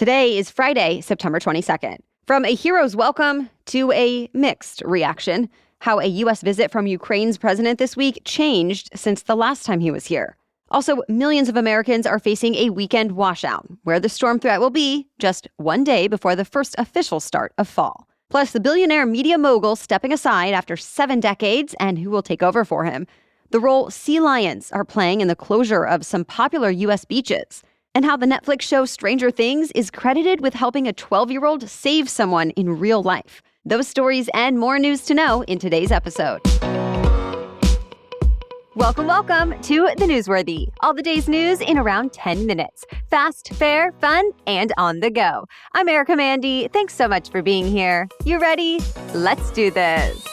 Today is Friday, September 22nd. From a hero's welcome to a mixed reaction, how a U.S. visit from Ukraine's president this week changed since the last time he was here. Also, millions of Americans are facing a weekend washout, where the storm threat will be just one day before the first official start of fall. Plus, the billionaire media mogul stepping aside after 7 decades and who will take over for him. The role sea lions are playing in the closure of some popular U.S. beaches. And how the Netflix show Stranger Things is credited with helping a 12-year-old save someone in real life. Those stories and more news to know in today's episode. Welcome to The Newsworthy. All the day's news in around 10 minutes. Fast, fair, fun, and on the go. I'm Erica Mandy. Thanks so much for being here. You ready? Let's do this.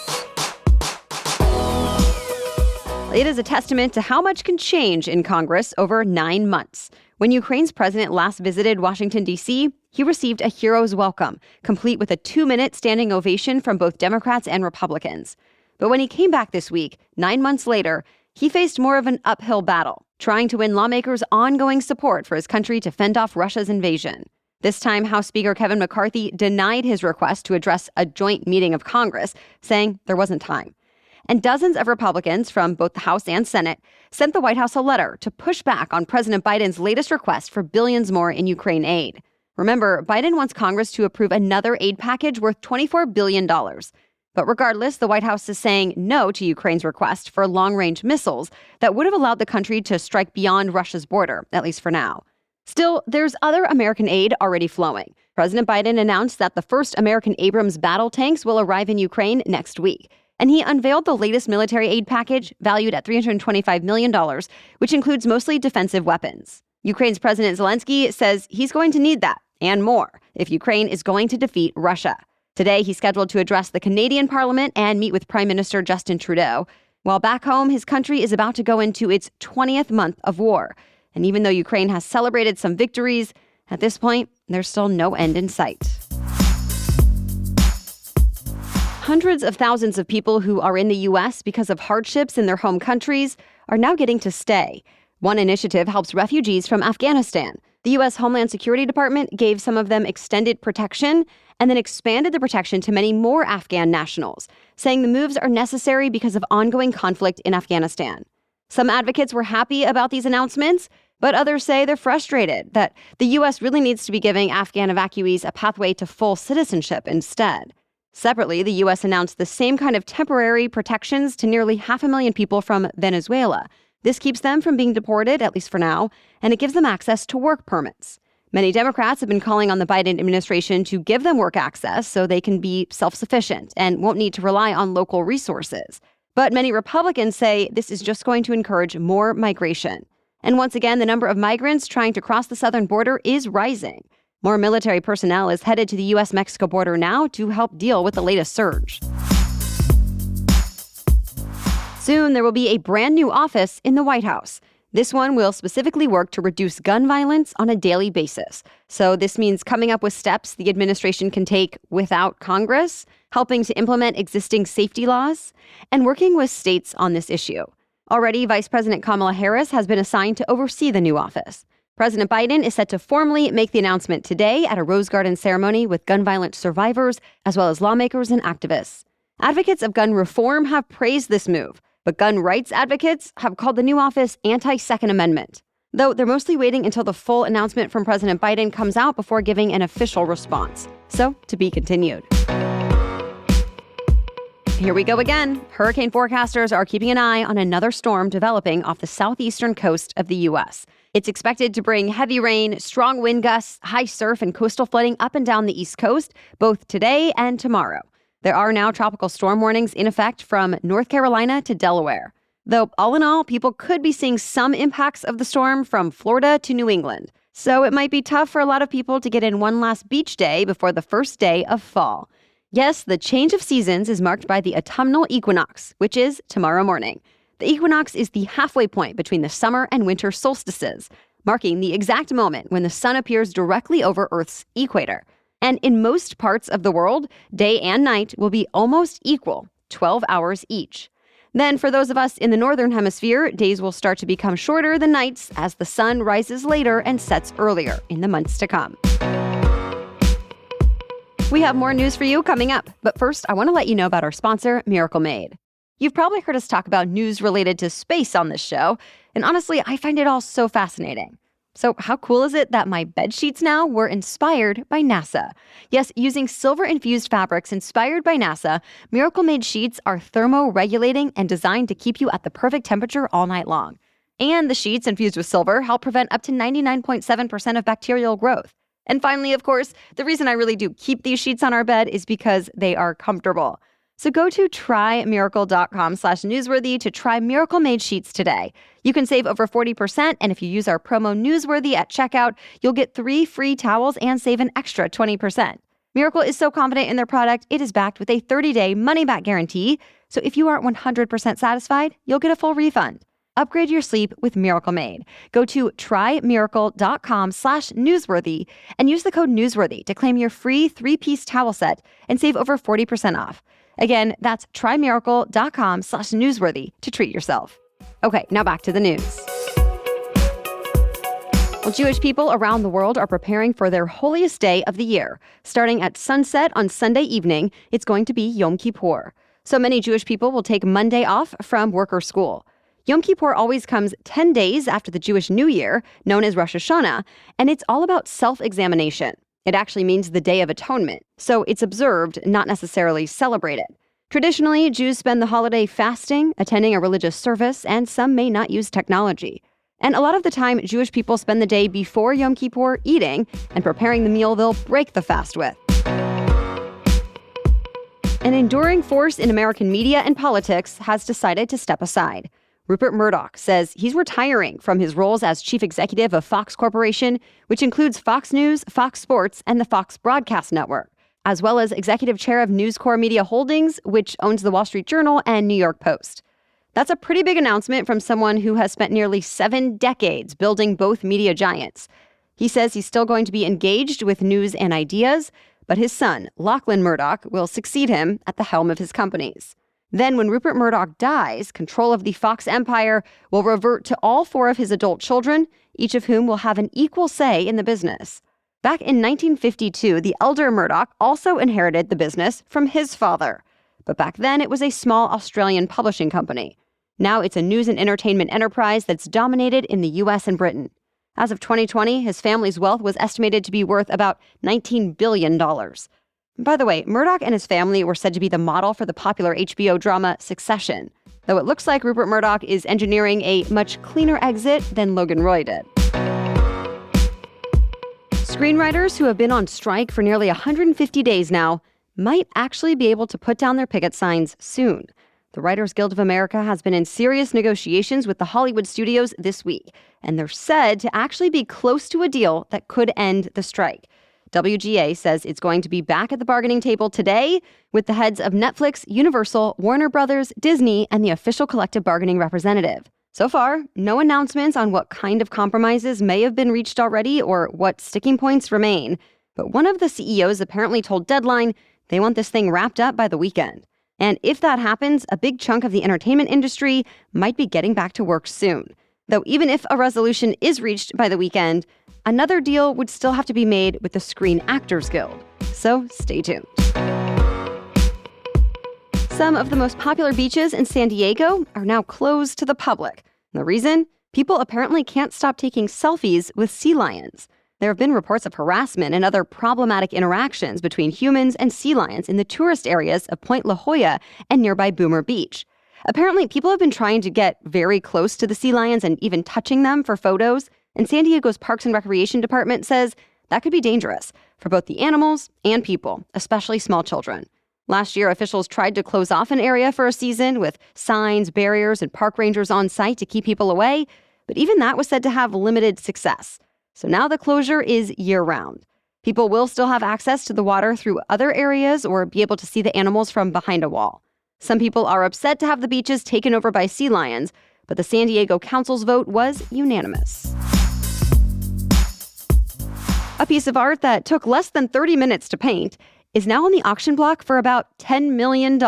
It is a testament to how much can change in Congress over 9 months. When Ukraine's president last visited Washington, D.C., he received a hero's welcome, complete with a 2-minute standing ovation from both Democrats and Republicans. But when he came back this week, 9 months later, he faced more of an uphill battle, trying to win lawmakers' ongoing support for his country to fend off Russia's invasion. This time, House Speaker Kevin McCarthy denied his request to address a joint meeting of Congress, saying there wasn't time. And dozens of Republicans from both the House and Senate sent the White House a letter to push back on President Biden's latest request for billions more in Ukraine aid. Remember, Biden wants Congress to approve another aid package worth $24 billion. But regardless, the White House is saying no to Ukraine's request for long-range missiles that would have allowed the country to strike beyond Russia's border, at least for now. Still, there's other American aid already flowing. President Biden announced that the first American Abrams battle tanks will arrive in Ukraine next week. And he unveiled the latest military aid package, valued at $325 million, which includes mostly defensive weapons. Ukraine's President Zelensky says he's going to need that, and more, if Ukraine is going to defeat Russia. Today, he's scheduled to address the Canadian Parliament and meet with Prime Minister Justin Trudeau. While back home, his country is about to go into its 20th month of war. And even though Ukraine has celebrated some victories, at this point, there's still no end in sight. Hundreds of thousands of people who are in the U.S. because of hardships in their home countries are now getting to stay. One initiative helps refugees from Afghanistan. The U.S. Homeland Security Department gave some of them extended protection and then expanded the protection to many more Afghan nationals, saying the moves are necessary because of ongoing conflict in Afghanistan. Some advocates were happy about these announcements, but others say they're frustrated that the U.S. really needs to be giving Afghan evacuees a pathway to full citizenship instead. Separately, the U.S. announced the same kind of temporary protections to nearly 500,000 people from Venezuela. This keeps them from being deported, at least for now, and it gives them access to work permits. Many Democrats have been calling on the Biden administration to give them work access so they can be self-sufficient and won't need to rely on local resources. But many Republicans say this is just going to encourage more migration. And once again, the number of migrants trying to cross the southern border is rising. More military personnel is headed to the U.S.-Mexico border now to help deal with the latest surge. Soon, there will be a brand new office in the White House. This one will specifically work to reduce gun violence on a daily basis. So this means coming up with steps the administration can take without Congress, helping to implement existing safety laws, and working with states on this issue. Already, Vice President Kamala Harris has been assigned to oversee the new office. President Biden is set to formally make the announcement today at a Rose Garden ceremony with gun violence survivors, as well as lawmakers and activists. Advocates of gun reform have praised this move, but gun rights advocates have called the new office anti-Second Amendment, though they're mostly waiting until the full announcement from President Biden comes out before giving an official response. So, to be continued. Here we go again. Hurricane forecasters are keeping an eye on another storm developing off the southeastern coast of the U.S. It's expected to bring heavy rain, strong wind gusts, high surf, and coastal flooding up and down the East Coast, both today and tomorrow. There are now tropical storm warnings in effect from North Carolina to Delaware. Though, all in all, people could be seeing some impacts of the storm from Florida to New England. So it might be tough for a lot of people to get in one last beach day before the first day of fall. Yes, the change of seasons is marked by the autumnal equinox, which is tomorrow morning. The equinox is the halfway point between the summer and winter solstices, marking the exact moment when the sun appears directly over Earth's equator. And in most parts of the world, day and night will be almost equal, 12 hours each. Then for those of us in the northern hemisphere, days will start to become shorter than nights as the sun rises later and sets earlier in the months to come. We have more news for you coming up. But first, I want to let you know about our sponsor, Miracle Made. You've probably heard us talk about news related to space on this show, and honestly, I find it all so fascinating. So how cool is it that my bed sheets now were inspired by NASA? Yes, using silver-infused fabrics inspired by NASA, Miracle Made sheets are thermoregulating and designed to keep you at the perfect temperature all night long. And the sheets infused with silver help prevent up to 99.7% of bacterial growth. And finally, of course, the reason I really do keep these sheets on our bed is because they are comfortable. So go to trymiracle.com/newsworthy to try Miracle Made sheets today. You can save over 40%, and if you use our promo newsworthy at checkout, you'll get 3 free towels and save an extra 20%. Miracle is so confident in their product, it is backed with a 30-day money-back guarantee. So if you aren't 100% satisfied, you'll get a full refund. Upgrade your sleep with Miracle Made. Go to trymiracle.com/newsworthy and use the code newsworthy to claim your free 3-piece towel set and save over 40% off. Again, that's trymiracle.com/newsworthy to treat yourself. Okay, now back to the news. Well, Jewish people around the world are preparing for their holiest day of the year. Starting at sunset on Sunday evening, it's going to be Yom Kippur. So many Jewish people will take Monday off from work or school. Yom Kippur always comes 10 days after the Jewish New Year, known as Rosh Hashanah, and it's all about self-examination. It actually means the Day of Atonement, so it's observed, not necessarily celebrated. Traditionally, Jews spend the holiday fasting, attending a religious service, and some may not use technology. And a lot of the time, Jewish people spend the day before Yom Kippur eating and preparing the meal they'll break the fast with. An enduring force in American media and politics has decided to step aside. Rupert Murdoch says he's retiring from his roles as chief executive of Fox Corporation, which includes Fox News, Fox Sports, and the Fox Broadcast Network, as well as executive chair of News Corp Media Holdings, which owns the Wall Street Journal and New York Post. That's a pretty big announcement from someone who has spent nearly 7 decades building both media giants. He says he's still going to be engaged with news and ideas, but his son, Lachlan Murdoch, will succeed him at the helm of his companies. Then when Rupert Murdoch dies, control of the Fox empire will revert to all 4 of his adult children, each of whom will have an equal say in the business. Back in 1952, the elder Murdoch also inherited the business from his father. But back then, it was a small Australian publishing company. Now it's a news and entertainment enterprise that's dominated in the U.S. and Britain. As of 2020, his family's wealth was estimated to be worth about $19 billion. By the way, Murdoch and his family were said to be the model for the popular HBO drama Succession, though it looks like Rupert Murdoch is engineering a much cleaner exit than Logan Roy did. Screenwriters who have been on strike for nearly 150 days now might actually be able to put down their picket signs soon. The Writers Guild of America has been in serious negotiations with the Hollywood studios this week, and they're said to actually be close to a deal that could end the strike. WGA says it's going to be back at the bargaining table today with the heads of Netflix, Universal, Warner Brothers, Disney, and the official collective bargaining representative. So far, no announcements on what kind of compromises may have been reached already or what sticking points remain. But one of the CEOs apparently told Deadline they want this thing wrapped up by the weekend. And if that happens, a big chunk of the entertainment industry might be getting back to work soon. Though even if a resolution is reached by the weekend, another deal would still have to be made with the Screen Actors Guild. So stay tuned. Some of the most popular beaches in San Diego are now closed to the public. The reason? People apparently can't stop taking selfies with sea lions. There have been reports of harassment and other problematic interactions between humans and sea lions in the tourist areas of Point La Jolla and nearby Boomer Beach. Apparently, people have been trying to get very close to the sea lions and even touching them for photos. And San Diego's Parks and Recreation Department says that could be dangerous for both the animals and people, especially small children. Last year, officials tried to close off an area for a season with signs, barriers, and park rangers on site to keep people away, but even that was said to have limited success. So now the closure is year-round. People will still have access to the water through other areas or be able to see the animals from behind a wall. Some people are upset to have the beaches taken over by sea lions, but the San Diego Council's vote was unanimous. A piece of art that took less than 30 minutes to paint is now on the auction block for about $10 million.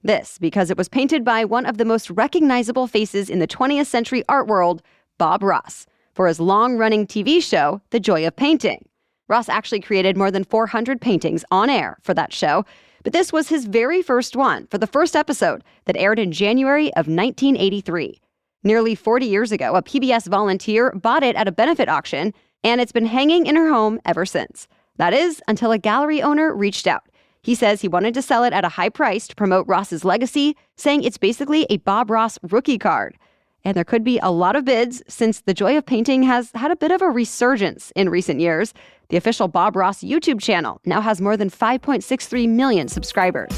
This because it was painted by one of the most recognizable faces in the 20th century art world, Bob Ross, for his long-running TV show, The Joy of Painting. Ross actually created more than 400 paintings on air for that show, but this was his very first one for the first episode that aired in January of 1983. Nearly 40 years ago, a PBS volunteer bought it at a benefit auction, and it's been hanging in her home ever since. That is, until a gallery owner reached out. He says he wanted to sell it at a high price to promote Ross's legacy, saying it's basically a Bob Ross rookie card. And there could be a lot of bids since the joy of painting has had a bit of a resurgence in recent years. The official Bob Ross YouTube channel now has more than 5.63 million subscribers.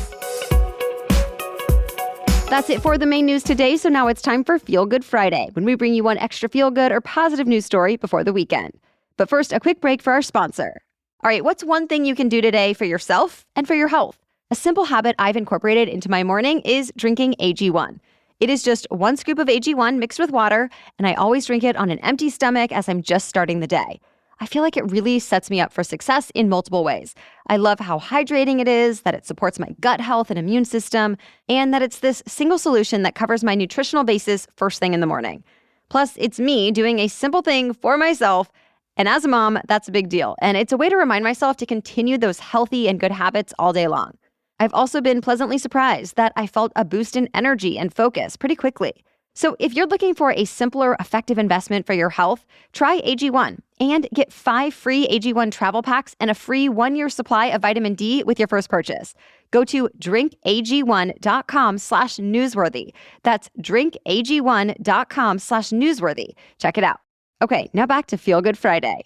That's it for the main news today, so now it's time for Feel Good Friday, when we bring you one extra feel-good or positive news story before the weekend. But first, a quick break for our sponsor. All right, what's one thing you can do today for yourself and for your health? A simple habit I've incorporated into my morning is drinking AG1. It is just 1 scoop of AG1 mixed with water, and I always drink it on an empty stomach as I'm just starting the day. I feel like it really sets me up for success in multiple ways. I love how hydrating it is, that it supports my gut health and immune system, and that it's this single solution that covers my nutritional basis first thing in the morning. Plus, it's me doing a simple thing for myself, and as a mom, that's a big deal. And it's a way to remind myself to continue those healthy and good habits all day long. I've also been pleasantly surprised that I felt a boost in energy and focus pretty quickly. So if you're looking for a simpler, effective investment for your health, try AG1 and get 5 free AG1 travel packs and a free 1-year supply of vitamin D with your first purchase. Go to drinkag1.com/newsworthy. That's drinkag1.com/newsworthy. Check it out. Okay, now back to Feel Good Friday.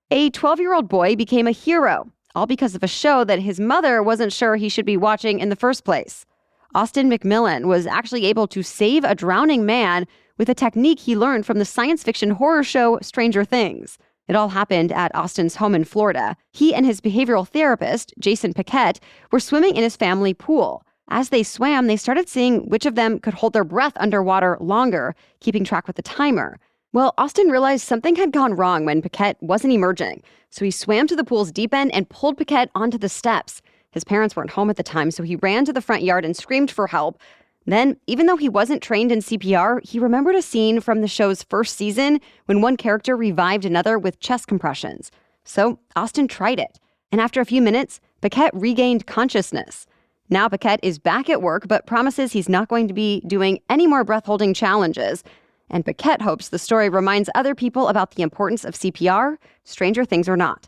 A 12-year-old boy became a hero, all because of a show that his mother wasn't sure he should be watching in the first place. Austin McMillan was actually able to save a drowning man with a technique he learned from the science fiction horror show Stranger Things. It all happened at Austin's home in Florida. He and his behavioral therapist, Jason Paquette, were swimming in his family pool. As they swam, they started seeing which of them could hold their breath underwater longer, keeping track with the timer. Well, Austin realized something had gone wrong when Paquette wasn't emerging, so he swam to the pool's deep end and pulled Paquette onto the steps. His parents weren't home at the time, so he ran to the front yard and screamed for help. Then, even though he wasn't trained in CPR, he remembered a scene from the show's first season when one character revived another with chest compressions. So Austin tried it, and after a few minutes, Paquette regained consciousness. Now Paquette is back at work, but promises he's not going to be doing any more breath-holding challenges. And Paquette hopes the story reminds other people about the importance of CPR, Stranger Things or not.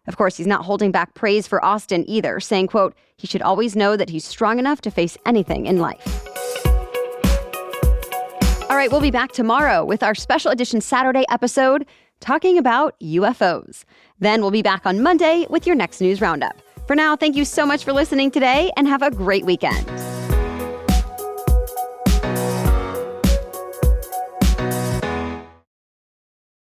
Of course, he's not holding back praise for Austin either, saying, quote, he should always know that he's strong enough to face anything in life. All right, we'll be back tomorrow with our special edition Saturday episode talking about UFOs. Then we'll be back on Monday with your next news roundup. For now, thank you so much for listening today and have a great weekend.